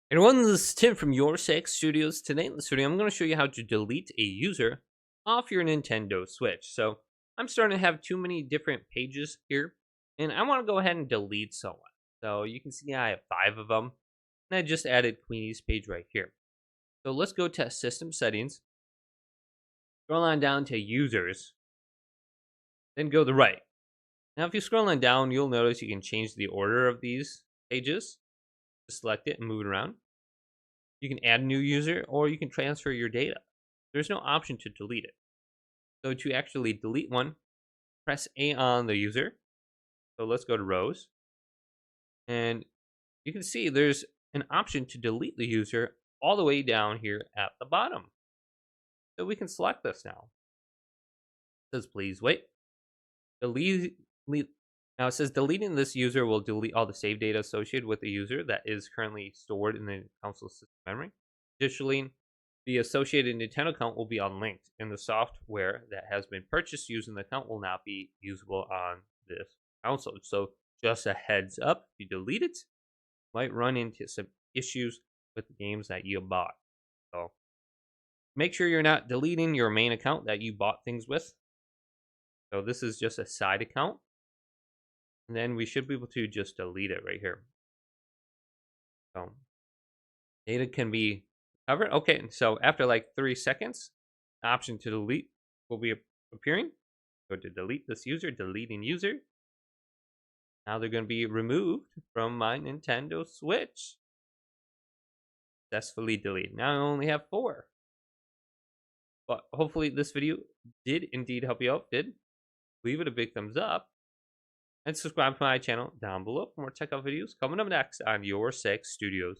Everyone, this is Tim from YourSixGaming. Today in this video, I'm going to show you how to delete a user off your Nintendo Switch. So I'm starting to have too many different pages here, and I want to go ahead and delete someone. So you can see I have 5 of them, and I just added Queenie's page right here. So let's go to System Settings, scroll on down to Users, then go to the right. Now if you scroll on down, you'll notice you can change the order of these pages. Just select it and move it around. You can add a new user or you can transfer your data. There's no option to delete it. So to actually delete one, press A on the user. So let's go to rows. And you can see there's an option to delete the user all the way down here at the bottom. So we can select this now. It says please wait. Now it says deleting this user will delete all the save data associated with the user that is currently stored in the console system memory. Additionally, the associated Nintendo account will be unlinked, and the software that has been purchased using the account will not be usable on this console. So just a heads up, if you delete it, you might run into some issues with the games that you bought. So make sure you're not deleting your main account that you bought things with. So this is just a side account. And then we should be able to just delete it right here. So data can be covered. Okay, so after like 3 seconds, the option to delete will be appearing. Go to delete this user, deleting user. Now they're going to be removed from my Nintendo Switch. Successfully deleted. Now I only have 4. But hopefully this video did indeed help you out. Leave it a big thumbs up. And subscribe to my channel down below for more tech out videos coming up next on YourSixGaming.